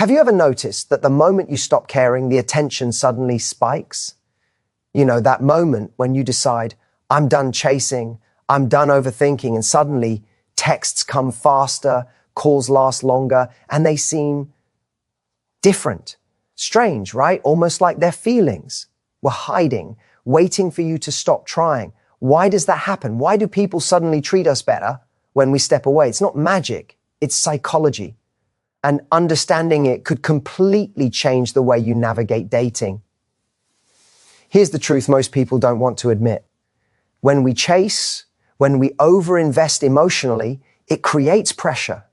Have you ever noticed that the moment you stop caring, the attention suddenly spikes? You know, that moment when you decide, I'm done chasing, I'm done overthinking, and suddenly texts come faster, calls last longer, and they seem different. Strange, right? Almost like their feelings were hiding, waiting for you to stop trying. Why does that happen? Why do people suddenly treat us better when we step away? It's not magic, it's psychology. And understanding it could completely change the way you navigate dating. Here's the truth most people don't want to admit. When we chase, when we overinvest emotionally, it creates pressure.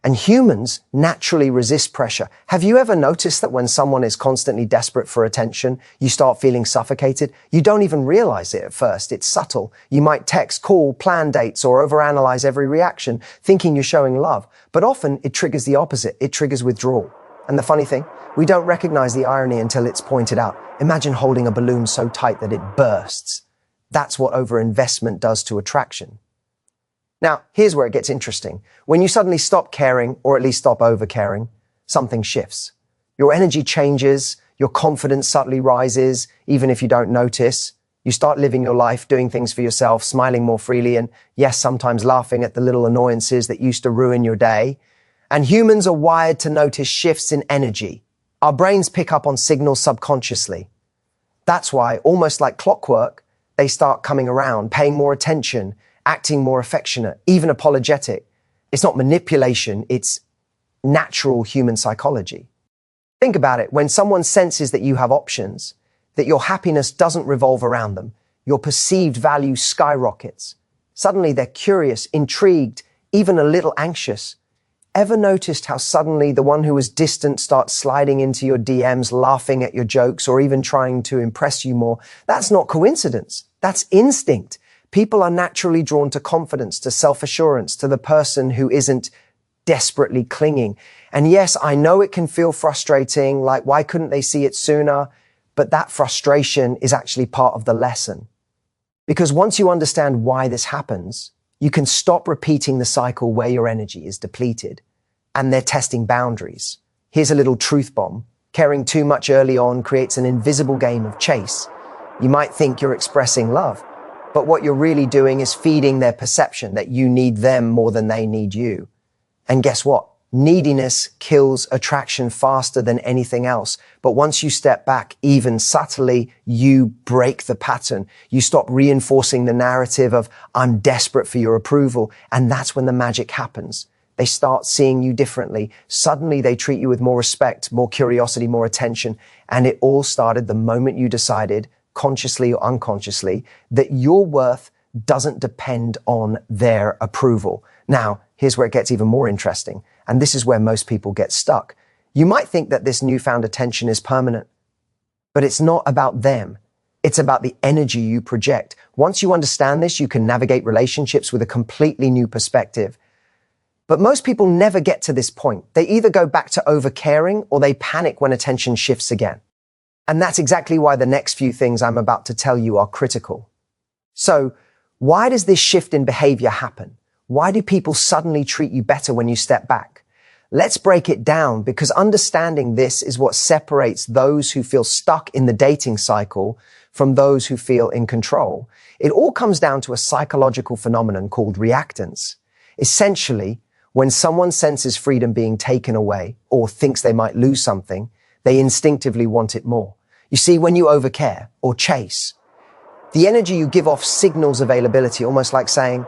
And humans naturally resist pressure. Have you ever noticed that when someone is constantly desperate for attention, you start feeling suffocated? You don't even realize it at first. It's subtle. You might text, call, plan dates, or overanalyze every reaction, thinking you're showing love. But often it triggers the opposite. It triggers withdrawal. And the funny thing, we don't recognize the irony until it's pointed out. Imagine holding a balloon so tight that it bursts. That's what overinvestment does to attraction. Now, here's where it gets interesting. When you suddenly stop caring, or at least stop over-caring, something shifts. Your energy changes, your confidence subtly rises, even if you don't notice. You start living your life, doing things for yourself, smiling more freely, and yes, sometimes laughing at the little annoyances that used to ruin your day. And humans are wired to notice shifts in energy. Our brains pick up on signals subconsciously. That's why, almost like clockwork, they start coming around, paying more attention, acting more affectionate, even apologetic. It's not manipulation, it's natural human psychology. Think about it. When someone senses that you have options, that your happiness doesn't revolve around them, your perceived value skyrockets. Suddenly they're curious, intrigued, even a little anxious. Ever noticed how suddenly the one who was distant starts sliding into your DMs, laughing at your jokes, or even trying to impress you more? That's not coincidence. That's instinct. People are naturally drawn to confidence, to self-assurance, to the person who isn't desperately clinging. And yes, I know it can feel frustrating, like why couldn't they see it sooner? But that frustration is actually part of the lesson. Because once you understand why this happens, you can stop repeating the cycle where your energy is depleted. And they're testing boundaries. Here's a little truth bomb. Caring too much early on creates an invisible game of chase. You might think you're expressing love, but what you're really doing is feeding their perception that you need them more than they need you. And guess what? Neediness kills attraction faster than anything else. But once you step back, even subtly, you break the pattern. You stop reinforcing the narrative of, I'm desperate for your approval. And that's when the magic happens. They start seeing you differently. Suddenly they treat you with more respect, more curiosity, more attention. And it all started the moment you decided, consciously or unconsciously, that your worth doesn't depend on their approval. Now, here's where it gets even more interesting. And this is where most people get stuck. You might think that this newfound attention is permanent, but it's not about them. It's about the energy you project. Once you understand this, you can navigate relationships with a completely new perspective. But most people never get to this point. They either go back to over-caring or they panic when attention shifts again. And that's exactly why the next few things I'm about to tell you are critical. So, why does this shift in behavior happen? Why do people suddenly treat you better when you step back? Let's break it down, because understanding this is what separates those who feel stuck in the dating cycle from those who feel in control. It all comes down to a psychological phenomenon called reactance. Essentially, when someone senses freedom being taken away or thinks they might lose something, they instinctively want it more. You see, when you overcare or chase, the energy you give off signals availability, almost like saying,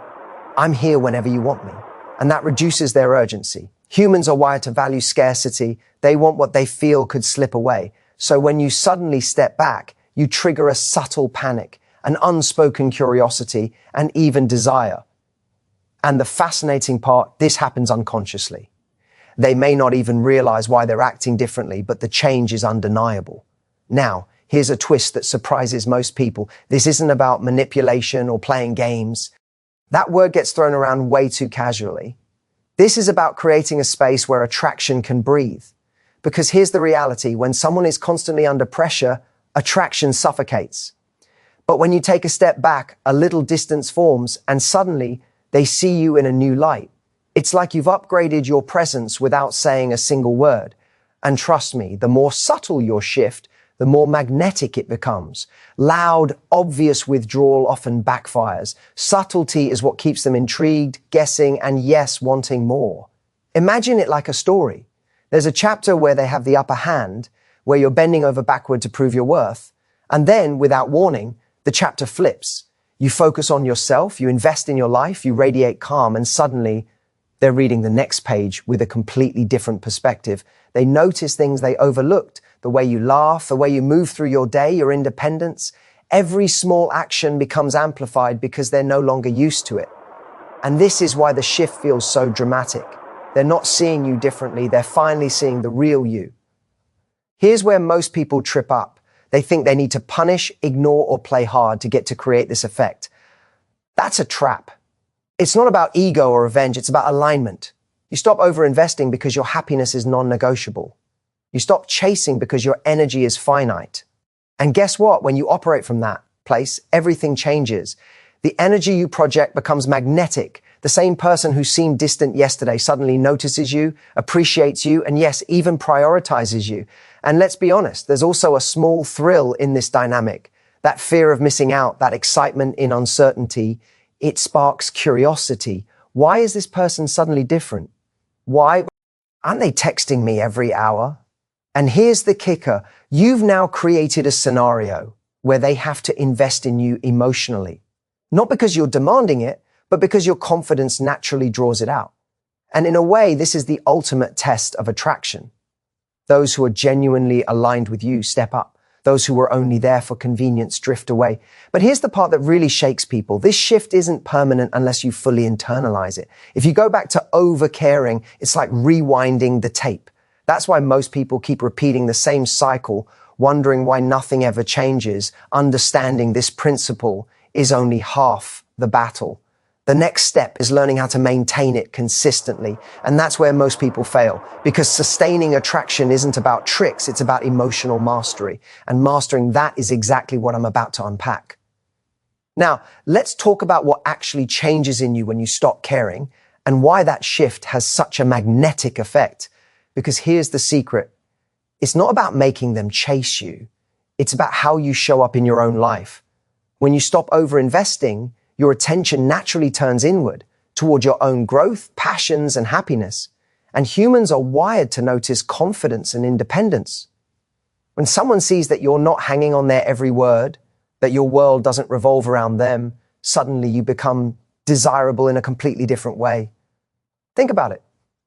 I'm here whenever you want me. And that reduces their urgency. Humans are wired to value scarcity. They want what they feel could slip away. So when you suddenly step back, you trigger a subtle panic, an unspoken curiosity, and even desire. And the fascinating part, this happens unconsciously. They may not even realize why they're acting differently, but the change is undeniable. Now, here's a twist that surprises most people. This isn't about manipulation or playing games. That word gets thrown around way too casually. This is about creating a space where attraction can breathe. Because here's the reality. When someone is constantly under pressure, attraction suffocates. But when you take a step back, a little distance forms, and suddenly they see you in a new light. It's like you've upgraded your presence without saying a single word. And trust me, the more subtle your shift, the more magnetic it becomes. Loud, obvious withdrawal often backfires. Subtlety is what keeps them intrigued, guessing, and yes, wanting more. Imagine it like a story. There's a chapter where they have the upper hand, where you're bending over backward to prove your worth. And then, without warning, the chapter flips. You focus on yourself, you invest in your life, you radiate calm, and suddenly they're reading the next page with a completely different perspective. They notice things they overlooked, the way you laugh, the way you move through your day, your independence. Every small action becomes amplified because they're no longer used to it. And this is why the shift feels so dramatic. They're not seeing you differently, they're finally seeing the real you. Here's where most people trip up. They think they need to punish, ignore, or play hard to get to create this effect. That's a trap. It's not about ego or revenge, it's about alignment. You stop over-investing because your happiness is non-negotiable. You stop chasing because your energy is finite. And guess what? When you operate from that place, everything changes. The energy you project becomes magnetic. The same person who seemed distant yesterday suddenly notices you, appreciates you, and yes, even prioritizes you. And let's be honest, there's also a small thrill in this dynamic. That fear of missing out, that excitement in uncertainty, it sparks curiosity. Why is this person suddenly different? Why aren't they texting me every hour? And here's the kicker. You've now created a scenario where they have to invest in you emotionally. Not because you're demanding it, but because your confidence naturally draws it out. And in a way, this is the ultimate test of attraction. Those who are genuinely aligned with you step up. Those who were only there for convenience drift away. But here's the part that really shakes people. This shift isn't permanent unless you fully internalize it. If you go back to over-caring, it's like rewinding the tape. That's why most people keep repeating the same cycle, wondering why nothing ever changes. Understanding this principle is only half the battle. The next step is learning how to maintain it consistently. And that's where most people fail, because sustaining attraction isn't about tricks, it's about emotional mastery. And mastering that is exactly what I'm about to unpack. Now, let's talk about what actually changes in you when you stop caring and why that shift has such a magnetic effect. Because here's the secret. It's not about making them chase you. It's about how you show up in your own life. When you stop over-investing, your attention naturally turns inward toward your own growth, passions, and happiness. And humans are wired to notice confidence and independence. When someone sees that you're not hanging on their every word, that your world doesn't revolve around them, suddenly you become desirable in a completely different way. Think about it.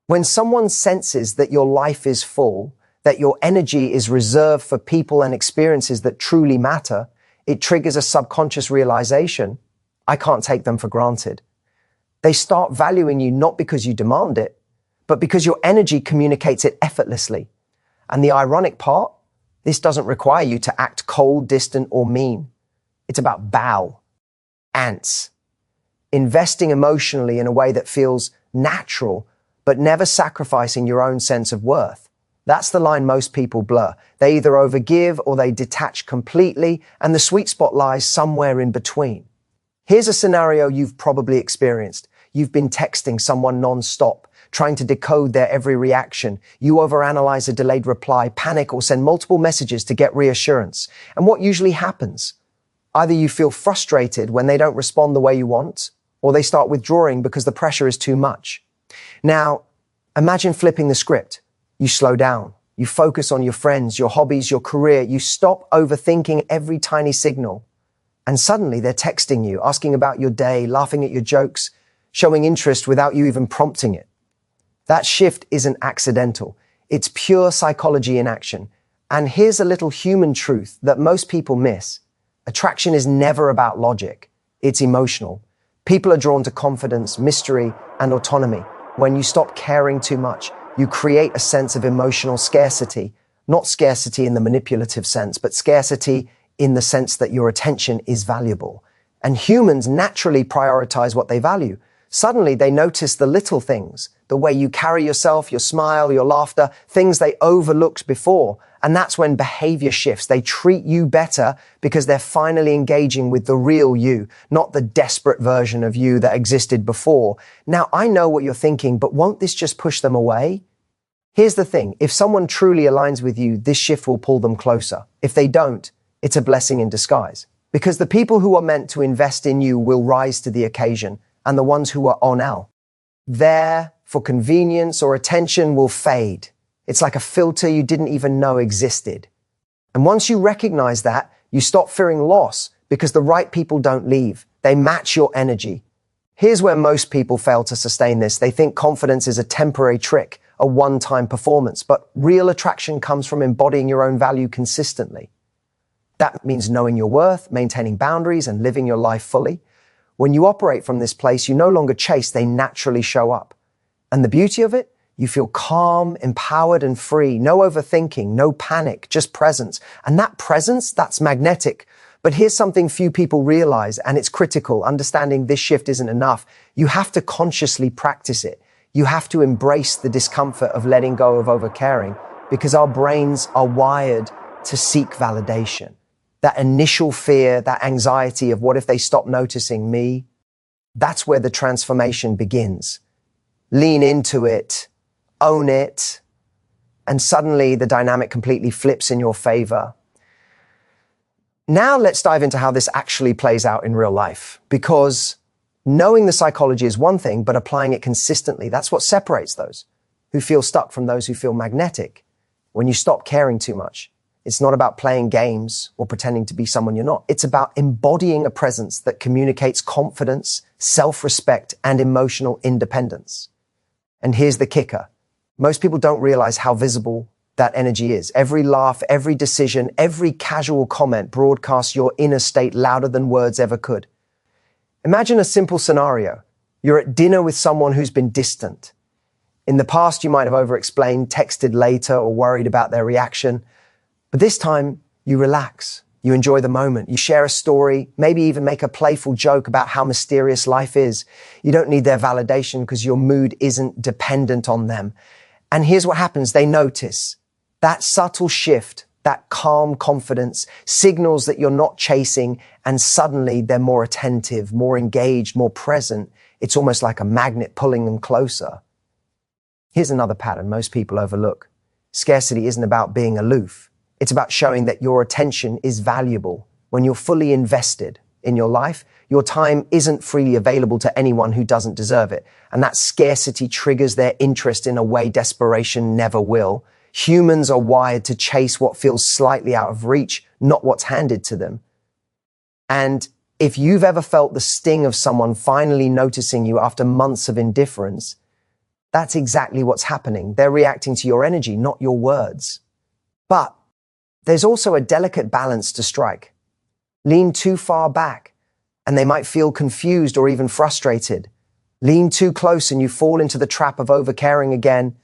When someone senses that your life is full, that your energy is reserved for people and experiences that truly matter, it triggers a subconscious realization. I can't take them for granted. They start valuing you not because you demand it, but because your energy communicates it effortlessly. And the ironic part, this doesn't require you to act cold, distant, or mean. It's about bow, ants, investing emotionally in a way that feels natural, but never sacrificing your own sense of worth. That's the line most people blur. They either overgive or they detach completely, and the sweet spot lies somewhere in between. Here's a scenario you've probably experienced. You've been texting someone non-stop, trying to decode their every reaction. You overanalyze a delayed reply, panic, or send multiple messages to get reassurance. And what usually happens? Either you feel frustrated when they don't respond the way you want, or they start withdrawing because the pressure is too much. Now, imagine flipping the script. You slow down. You focus on your friends, your hobbies, your career. You stop overthinking every tiny signal. And suddenly they're texting you, asking about your day, laughing at your jokes, showing interest without you even prompting it. That shift isn't accidental. It's pure psychology in action. And here's a little human truth that most people miss. Attraction is never about logic. It's emotional. People are drawn to confidence, mystery, and autonomy. When you stop caring too much, you create a sense of emotional scarcity. Not scarcity in the manipulative sense, but scarcity in the sense that your attention is valuable. And humans naturally prioritize what they value. Suddenly they notice the little things, the way you carry yourself, your smile, your laughter, things they overlooked before. And that's when behavior shifts. They treat you better because they're finally engaging with the real you, not the desperate version of you that existed before. Now, I know what you're thinking, but won't this just push them away? Here's the thing. If someone truly aligns with you, this shift will pull them closer. If they don't, it's a blessing in disguise. Because the people who are meant to invest in you will rise to the occasion, and the ones who are there for convenience or attention will fade. It's like a filter you didn't even know existed. And once you recognize that, you stop fearing loss because the right people don't leave. They match your energy. Here's where most people fail to sustain this. They think confidence is a temporary trick, a one-time performance, but real attraction comes from embodying your own value consistently. That means knowing your worth, maintaining boundaries, and living your life fully. When you operate from this place, you no longer chase, they naturally show up. And the beauty of it, you feel calm, empowered, and free. No overthinking, no panic, just presence. And that presence, that's magnetic. But here's something few people realize, and it's critical. Understanding this shift isn't enough. You have to consciously practice it. You have to embrace the discomfort of letting go of overcaring, because our brains are wired to seek validation. That initial fear, that anxiety of what if they stop noticing me, that's where the transformation begins. Lean into it, own it, and suddenly the dynamic completely flips in your favor. Now let's dive into how this actually plays out in real life, because knowing the psychology is one thing, but applying it consistently, that's what separates those who feel stuck from those who feel magnetic. When you stop caring too much, it's not about playing games or pretending to be someone you're not. It's about embodying a presence that communicates confidence, self-respect, and emotional independence. And here's the kicker. Most people don't realize how visible that energy is. Every laugh, every decision, every casual comment broadcasts your inner state louder than words ever could. Imagine a simple scenario. You're at dinner with someone who's been distant. In the past, you might have over-explained, texted later, or worried about their reaction. But this time, you relax. You enjoy the moment. You share a story, maybe even make a playful joke about how mysterious life is. You don't need their validation because your mood isn't dependent on them. And here's what happens. They notice. That subtle shift, that calm confidence, signals that you're not chasing, and suddenly they're more attentive, more engaged, more present. It's almost like a magnet pulling them closer. Here's another pattern most people overlook. Scarcity isn't about being aloof. It's about showing that your attention is valuable. When you're fully invested in your life, your time isn't freely available to anyone who doesn't deserve it. And that scarcity triggers their interest in a way desperation never will. Humans are wired to chase what feels slightly out of reach, not what's handed to them. And if you've ever felt the sting of someone finally noticing you after months of indifference, that's exactly what's happening. They're reacting to your energy, not your words. But there's also a delicate balance to strike. Lean too far back, and they might feel confused or even frustrated. Lean too close and you fall into the trap of overcaring again.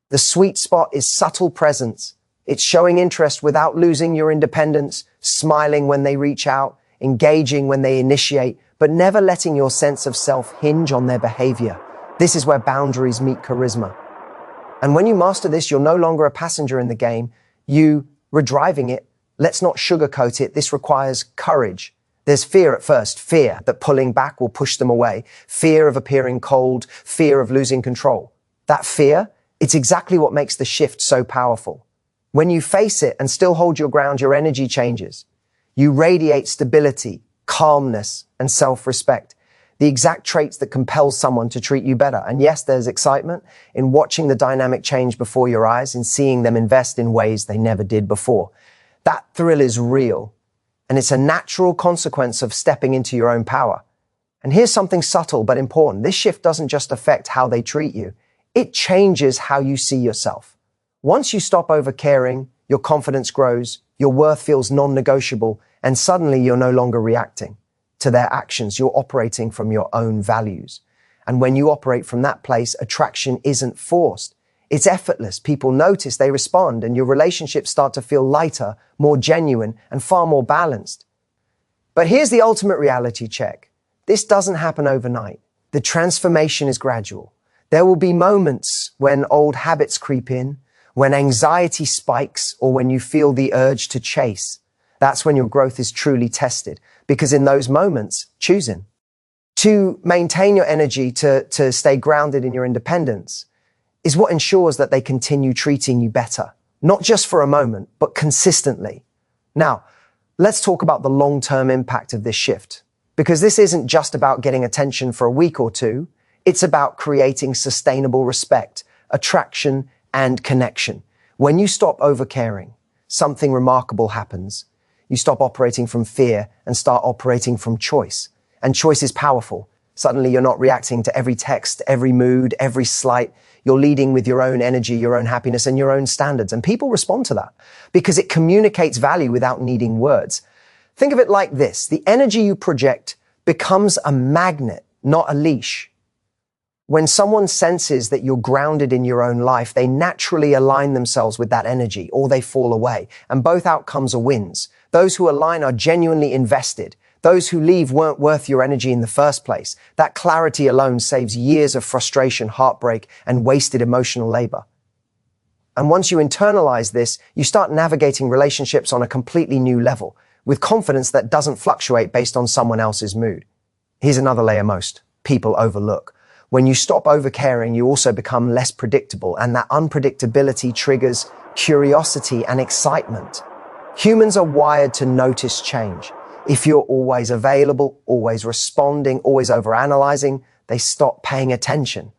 The sweet spot is subtle presence. It's showing interest without losing your independence, smiling when they reach out, engaging when they initiate, but never letting your sense of self hinge on their behavior. This is where boundaries meet charisma. And when you master this, you're no longer a passenger in the game. We're driving it. Let's not sugarcoat it. This requires courage. There's fear at first, fear that pulling back will push them away, fear of appearing cold, fear of losing control. That fear, it's exactly what makes the shift so powerful. When you face it and still hold your ground, your energy changes. You radiate stability, calmness, and self-respect, the exact traits that compel someone to treat you better. And yes, there's excitement in watching the dynamic change before your eyes and seeing them invest in ways they never did before. That thrill is real, and it's a natural consequence of stepping into your own power. And here's something subtle but important. This shift doesn't just affect how they treat you. It changes how you see yourself. Once you stop overcaring, your confidence grows, your worth feels non-negotiable, and suddenly you're no longer reacting to their actions. You're operating from your own values. And when you operate from that place, attraction isn't forced. It's effortless. People notice, they respond, and your relationships start to feel lighter, more genuine, and far more balanced. But here's the ultimate reality check. This doesn't happen overnight. The transformation is gradual. There will be moments when old habits creep in, when anxiety spikes, or when you feel the urge to chase. That's when your growth is truly tested, because in those moments, choosing to maintain your energy, to stay grounded in your independence, is what ensures that they continue treating you better, not just for a moment, but consistently. Now, let's talk about the long-term impact of this shift, because this isn't just about getting attention for a week or two. It's about creating sustainable respect, attraction, and connection. When you stop overcaring, something remarkable happens. You stop operating from fear and start operating from choice. And choice is powerful. Suddenly you're not reacting to every text, every mood, every slight. You're leading with your own energy, your own happiness, and your own standards. And people respond to that because it communicates value without needing words. Think of it like this. The energy you project becomes a magnet, not a leash. When someone senses that you're grounded in your own life, they naturally align themselves with that energy, or they fall away. And both outcomes are wins. Those who align are genuinely invested. Those who leave weren't worth your energy in the first place. That clarity alone saves years of frustration, heartbreak, and wasted emotional labor. And once you internalize this, you start navigating relationships on a completely new level, with confidence that doesn't fluctuate based on someone else's mood. Here's another layer most people overlook. When you stop overcaring, you also become less predictable, and that unpredictability triggers curiosity and excitement. Humans are wired to notice change. If you're always available, always responding, always overanalyzing, they stop paying attention.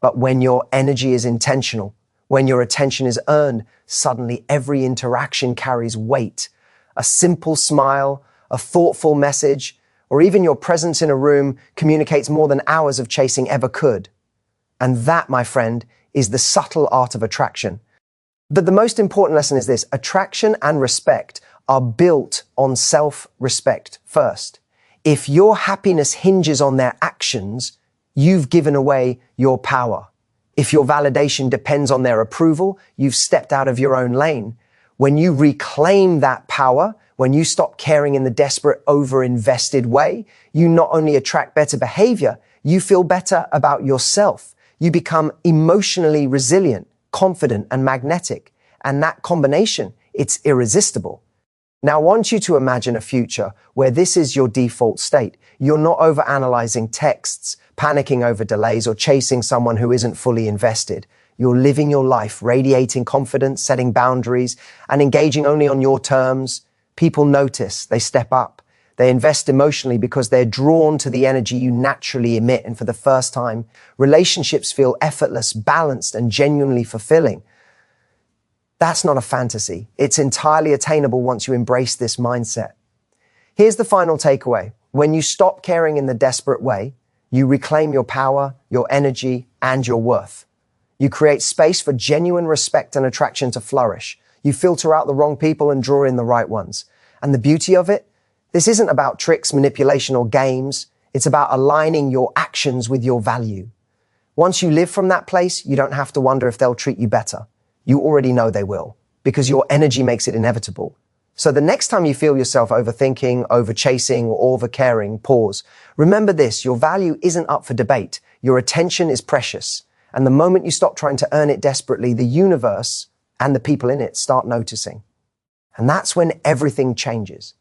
But when your energy is intentional, when your attention is earned, suddenly every interaction carries weight. A simple smile, a thoughtful message, or even your presence in a room communicates more than hours of chasing ever could. And that, my friend, is the subtle art of attraction. But the most important lesson is this: attraction and respect are built on self-respect first. If your happiness hinges on their actions, you've given away your power. If your validation depends on their approval, you've stepped out of your own lane. When you reclaim that power, when you stop caring in the desperate, over-invested way, you not only attract better behavior, you feel better about yourself. You become emotionally resilient, confident, and magnetic. And that combination, it's irresistible. Now, I want you to imagine a future where this is your default state. You're not overanalyzing texts, panicking over delays, or chasing someone who isn't fully invested. You're living your life, radiating confidence, setting boundaries, and engaging only on your terms. People notice, they step up, they invest emotionally because they're drawn to the energy you naturally emit. And for the first time, relationships feel effortless, balanced, and genuinely fulfilling. That's not a fantasy. It's entirely attainable once you embrace this mindset. Here's the final takeaway. When you stop caring in the desperate way, you reclaim your power, your energy, and your worth. You create space for genuine respect and attraction to flourish. You filter out the wrong people and draw in the right ones. And the beauty of it, this isn't about tricks, manipulation, or games. It's about aligning your actions with your value. Once you live from that place, you don't have to wonder if they'll treat you better. You already know they will, because your energy makes it inevitable. So the next time you feel yourself overthinking, overchasing, or overcaring, pause. Remember this: your value isn't up for debate. Your attention is precious. And the moment you stop trying to earn it desperately, the universe and the people in it start noticing. And that's when everything changes.